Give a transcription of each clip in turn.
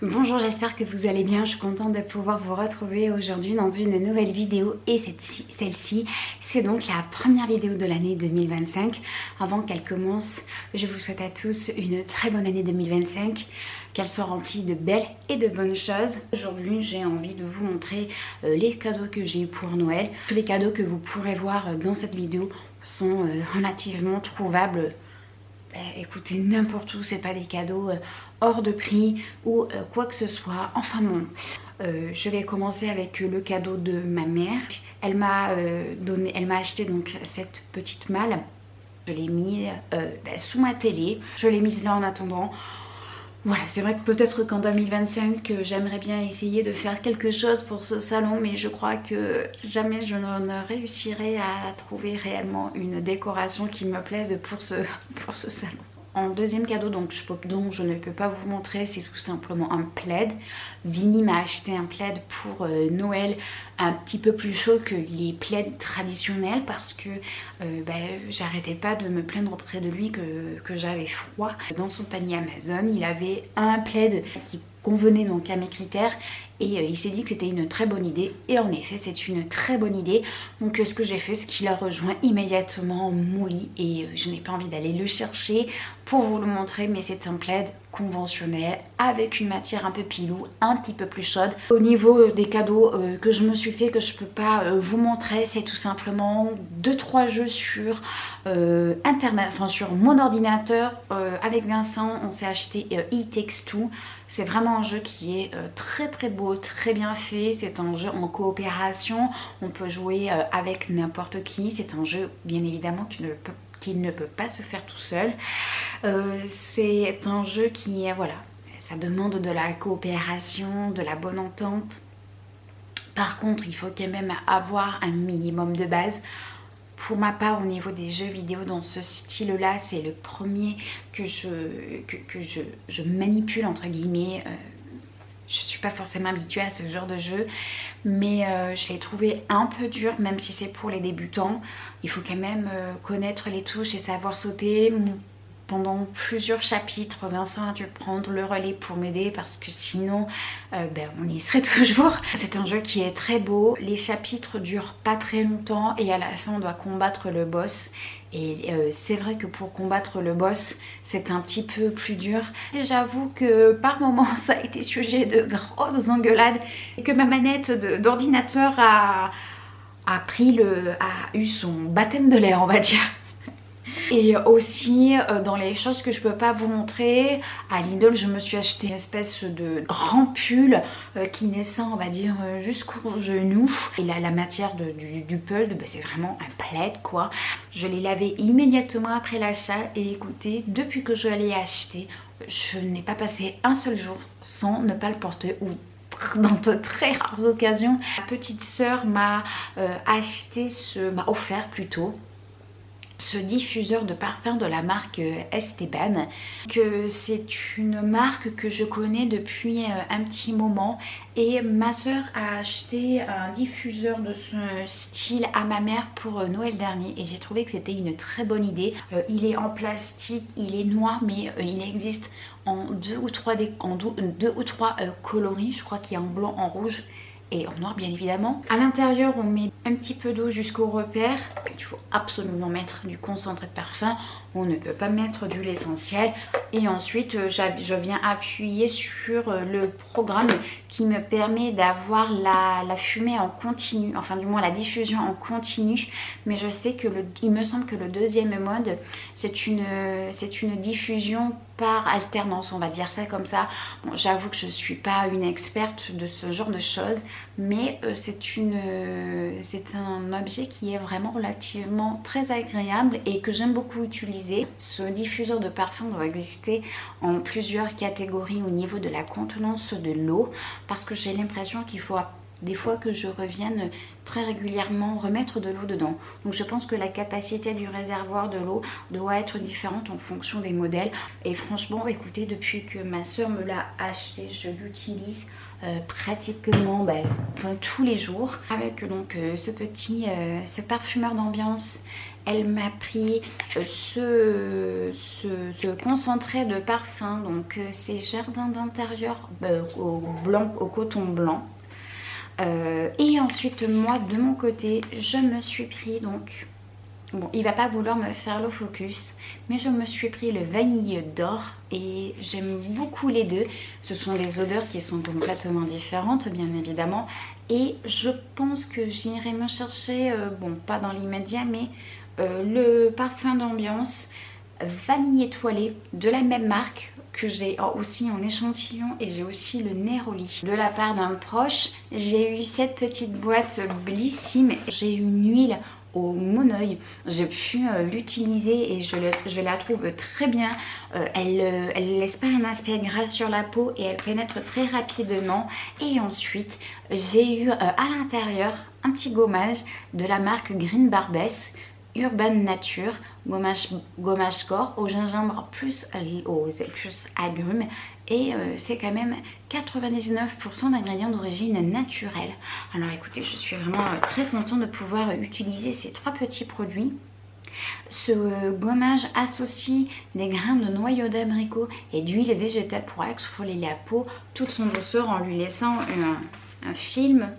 Bonjour, j'espère que vous allez bien. Je suis contente de pouvoir vous retrouver aujourd'hui dans une nouvelle vidéo et celle-ci, c'est donc la première vidéo de l'année 2025. Avant qu'elle commence, je vous souhaite à tous une très bonne année 2025, qu'elle soit remplie de belles et de bonnes choses. Aujourd'hui, j'ai envie de vous montrer les cadeaux que j'ai eu pour Noël. Tous les cadeaux que vous pourrez voir dans cette vidéo sont relativement trouvables. Écoutez, n'importe où, c'est pas des cadeaux hors de prix ou quoi que ce soit. Enfin bon, je vais commencer avec le cadeau de ma mère. Elle m'a acheté donc cette petite malle. Je l'ai mis sous ma télé. Je l'ai mise là en attendant. Voilà, c'est vrai que peut-être qu'en 2025, j'aimerais bien essayer de faire quelque chose pour ce salon, mais je crois que jamais je ne réussirai à trouver réellement une décoration qui me plaise pour ce salon. En deuxième cadeau dont je ne peux pas vous montrer, c'est tout simplement un plaid. Vinny m'a acheté un plaid pour Noël un petit peu plus chaud que les plaids traditionnels parce que j'arrêtais pas de me plaindre auprès de lui que j'avais froid. Dans son panier Amazon, il avait un plaid qui convenait donc à mes critères et il s'est dit que c'était une très bonne idée et en effet c'est une très bonne idée. Donc ce que j'ai fait, c'est qu'il a rejoint immédiatement mon lit et je n'ai pas envie d'aller le chercher pour vous le montrer, mais c'est un plaid conventionnel avec une matière un peu pilou, un petit peu plus chaude. Au niveau des cadeaux que je me suis fait, que je peux pas vous montrer, c'est tout simplement 2-3 jeux sur internet, enfin sur mon ordinateur. Avec Vincent, on s'est acheté It Takes Two. C'est vraiment un jeu qui est très beau, très bien fait. C'est un jeu en coopération, on peut jouer avec n'importe qui. C'est un jeu bien évidemment qui ne peut pas se faire tout seul. C'est un jeu qui est, voilà, ça demande de la coopération, de la bonne entente. Par contre, il faut quand même avoir un minimum de base. Pour ma part, au niveau des jeux vidéo dans ce style-là, c'est le premier que je manipule entre guillemets. Je suis pas forcément habituée à ce genre de jeu, mais je l'ai trouvé un peu dur, même si c'est pour les débutants. Il faut quand même connaître les touches et savoir sauter. Pendant plusieurs chapitres, Vincent a dû prendre le relais pour m'aider parce que sinon on y serait toujours. C'est un jeu qui est très beau, les chapitres durent pas très longtemps et à la fin on doit combattre le boss. Et c'est vrai que pour combattre le boss, c'est un petit peu plus dur. Et j'avoue que par moments ça a été sujet de grosses engueulades et que ma manette d'ordinateur a eu son baptême de l'air, on va dire. Et aussi dans les choses que je peux pas vous montrer, à Lidl je me suis acheté une espèce de grand pull qui descend, on va dire, jusqu'au genou. Et là la matière du pull, c'est vraiment un plaid quoi. Je l'ai lavé immédiatement après l'achat et écoutez, depuis que je l'ai acheté, je n'ai pas passé un seul jour sans ne pas le porter ou dans de très rares occasions. Ma petite sœur m'a offert plutôt ce diffuseur de parfum de la marque Esteban, que c'est une marque que je connais depuis un petit moment et ma soeur a acheté un diffuseur de ce style à ma mère pour Noël dernier et j'ai trouvé que c'était une très bonne idée. Il est en plastique, il est noir mais il existe en deux ou trois coloris, je crois qu'il y a en blanc, en rouge et en noir bien évidemment. À l'intérieur on met un petit peu d'eau jusqu'au repère. Il faut absolument mettre du concentré de parfum, on ne peut pas mettre d'huile essentielle. Et ensuite je viens appuyer sur le programme qui me permet d'avoir la fumée en continu, enfin du moins la diffusion en continu. Mais je sais que il me semble que le deuxième mode c'est une diffusion par alternance, on va dire ça comme ça. Bon, j'avoue que je suis pas une experte de ce genre de choses, mais c'est un objet qui est vraiment relativement très agréable et que j'aime beaucoup utiliser. Ce diffuseur de parfum doit exister en plusieurs catégories au niveau de la contenance de l'eau parce que j'ai l'impression qu'il faut des fois que je revienne très régulièrement remettre de l'eau dedans. Donc je pense que la capacité du réservoir de l'eau doit être différente en fonction des modèles. Et franchement, écoutez, depuis que ma soeur me l'a acheté, je l'utilise pratiquement tous les jours. Avec donc ce parfumeur d'ambiance, elle m'a pris ce concentré de parfum, donc c'est Jardin d'intérieur au coton blanc. Et ensuite moi de mon côté je me suis pris donc, bon il va pas vouloir me faire le focus, mais je me suis pris le vanille d'or et j'aime beaucoup les deux. Ce sont des odeurs qui sont complètement différentes bien évidemment, et je pense que j'irai me chercher, bon pas dans l'immédiat, mais le parfum d'ambiance vanille étoilée de la même marque que j'ai aussi en échantillon, et j'ai aussi le Neroli de la part d'un proche. J'ai eu cette petite boîte Blissim, j'ai une huile au monoeil, j'ai pu l'utiliser et je la trouve très bien. Elle laisse pas un aspect gras sur la peau et elle pénètre très rapidement. Et ensuite j'ai eu à l'intérieur un petit gommage de la marque Green Barbess Urban Nature, gommage corps au gingembre plus agrumes, et c'est quand même 99% d'ingrédients d'origine naturelle. Alors écoutez, je suis vraiment très contente de pouvoir utiliser ces 3 petits produits. Ce gommage associe des grains de noyau d'abricot et d'huile végétale pour exfolier la peau toute son douceur en lui laissant un film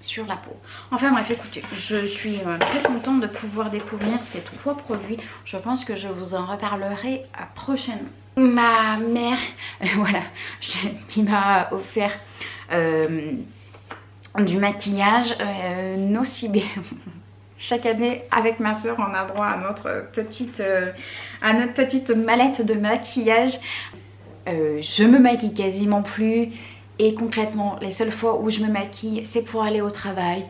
sur la peau. Enfin bref, écoutez, je suis très contente de pouvoir découvrir ces 3 produits. Je pense que je vous en reparlerai prochainement. Ma mère, voilà, qui m'a offert du maquillage Nocibé. Chaque année, avec ma soeur, on a droit à notre petite mallette de maquillage. Je me maquille quasiment plus. Et concrètement, les seules fois où je me maquille, c'est pour aller au travail.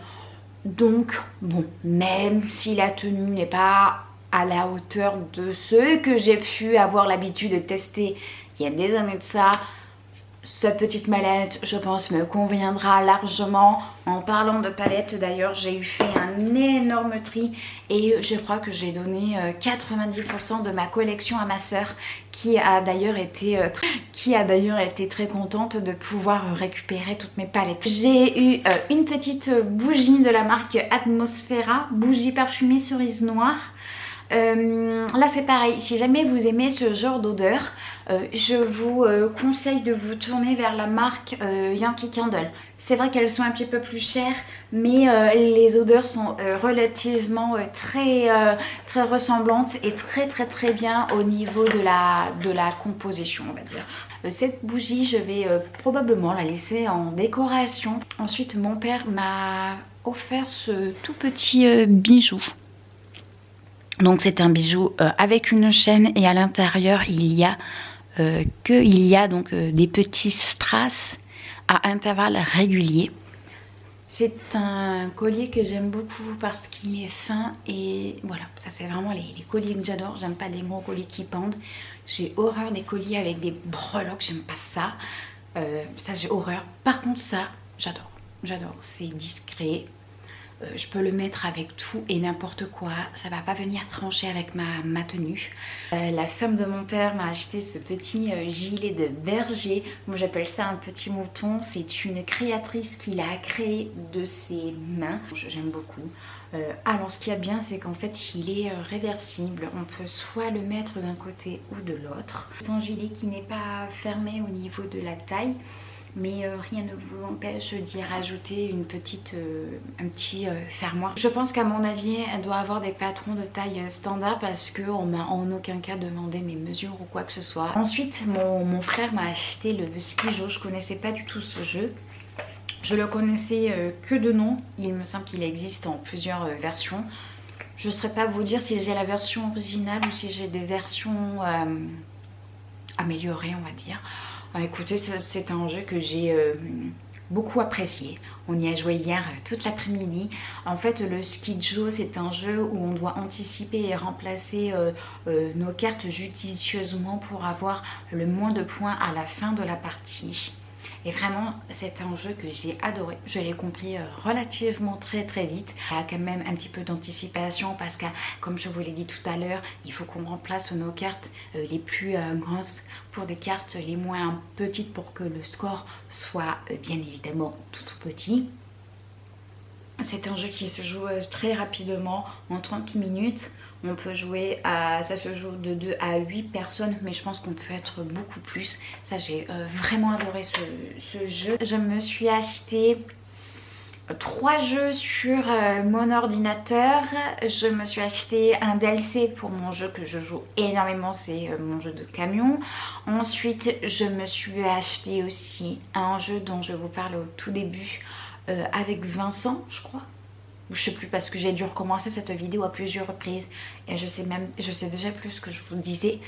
Donc, bon, même si la tenue n'est pas à la hauteur de ce que j'ai pu avoir l'habitude de tester il y a des années de ça, cette petite mallette, je pense, me conviendra largement. En parlant de palette, d'ailleurs, j'ai eu fait un énorme tri et je crois que j'ai donné 90% de ma collection à ma soeur, qui a d'ailleurs été très contente de pouvoir récupérer toutes mes palettes. J'ai eu une petite bougie de la marque Atmosphera, bougie parfumée cerise noire. Là c'est pareil, si jamais vous aimez ce genre d'odeur, je vous conseille de vous tourner vers la marque Yankee Candle. C'est vrai qu'elles sont un petit peu plus chères, mais les odeurs sont relativement très ressemblantes et très bien au niveau de la composition, on va dire. Cette bougie, je vais probablement la laisser en décoration. Ensuite, mon père m'a offert ce tout petit bijou. Donc c'est un bijou avec une chaîne, et à l'intérieur il y a des petits strass à intervalles réguliers. C'est un collier que j'aime beaucoup parce qu'il est fin, et voilà, ça c'est vraiment les colliers que j'adore. J'aime pas les gros colliers qui pendent, j'ai horreur des colliers avec des breloques, j'aime pas ça. Ça j'ai horreur. Par contre ça j'adore, c'est discret. Je peux le mettre avec tout et n'importe quoi, ça va pas venir trancher avec ma tenue. La femme de mon père m'a acheté ce petit gilet de berger. Moi j'appelle ça un petit mouton. C'est une créatrice qui l'a créé de ses mains. J'aime beaucoup. Alors ce qu'il y a de bien, c'est qu'en fait il est réversible. On peut soit le mettre d'un côté ou de l'autre. C'est un gilet qui n'est pas fermé au niveau de la taille, mais rien ne vous empêche d'y rajouter un petit fermoir. Je pense qu'à mon avis elle doit avoir des patrons de taille standard, parce qu'on m'a en aucun cas demandé mes mesures ou quoi que ce soit. Ensuite mon frère m'a acheté le Skijo. Je connaissais pas du tout ce jeu, je le connaissais que de nom. Il me semble qu'il existe en plusieurs versions. Je ne saurais pas vous dire si j'ai la version originale ou si j'ai des versions améliorées, on va dire. Écoutez, c'est un jeu que j'ai beaucoup apprécié. On y a joué hier toute l'après-midi. En fait, le Skijo, c'est un jeu où on doit anticiper et remplacer nos cartes judicieusement pour avoir le moins de points à la fin de la partie. Et vraiment, c'est un jeu que j'ai adoré. Je l'ai compris relativement très vite. Il y a quand même un petit peu d'anticipation parce que, comme je vous l'ai dit tout à l'heure, il faut qu'on remplace nos cartes les plus grosses pour des cartes les moins petites pour que le score soit bien évidemment tout petit. C'est un jeu qui se joue très rapidement, en 30 minutes. On peut jouer à, ça se joue de 2 à 8 personnes, mais je pense qu'on peut être beaucoup plus. Ça, j'ai vraiment adoré ce jeu. Je me suis acheté 3 jeux sur mon ordinateur. Je me suis acheté un DLC pour mon jeu que je joue énormément, c'est mon jeu de camion. Ensuite, je me suis acheté aussi un jeu dont je vous parle au tout début avec Vincent, je crois. Je sais plus parce que j'ai dû recommencer cette vidéo à plusieurs reprises et je sais déjà plus ce que je vous disais.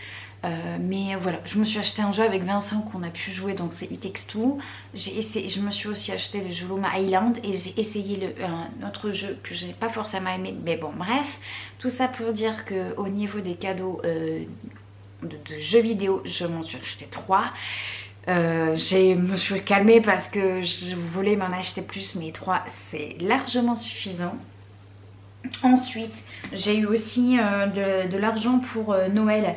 Mais voilà, je me suis acheté un jeu avec Vincent qu'on a pu jouer, donc c'est It Takes Two. Je me suis aussi acheté le Juluma Island et j'ai essayé un autre jeu que je n'ai pas forcément aimé, mais bon bref. Tout ça pour dire qu'au niveau des cadeaux de jeux vidéo, je m'en suis acheté 3. Je me suis calmée parce que je voulais m'en acheter plus, mais 3 c'est largement suffisant. Ensuite, j'ai eu aussi de l'argent pour Noël.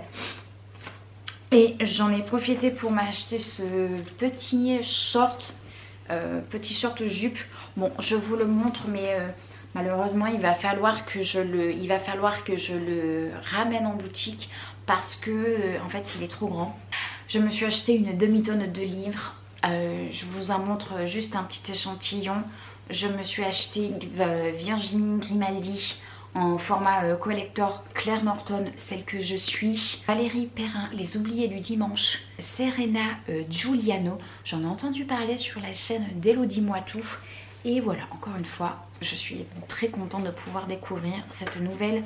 Et j'en ai profité pour m'acheter ce petit short jupe. Bon, je vous le montre, mais malheureusement, il va falloir que je le ramène en boutique parce que en fait, il est trop grand. Je me suis acheté une demi-tonne de livres. Je vous en montre juste un petit échantillon. Je me suis acheté Virginie Grimaldi en format collector, Claire Norton, celle que je suis, Valérie Perrin, Les Oubliés du Dimanche, Serena Giuliano, j'en ai entendu parler sur la chaîne d'Elodie Moitou. Et voilà, encore une fois, je suis très contente de pouvoir découvrir cette nouvelle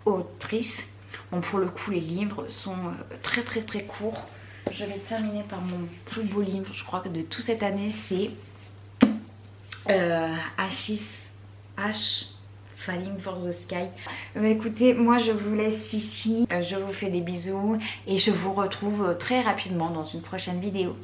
autrice. Bon, pour le coup, les livres sont très courts. Je vais terminer par mon plus beau livre, je crois que de toute cette année, c'est H. Falling for the Sky. Écoutez, moi je vous laisse ici, je vous fais des bisous et je vous retrouve très rapidement dans une prochaine vidéo.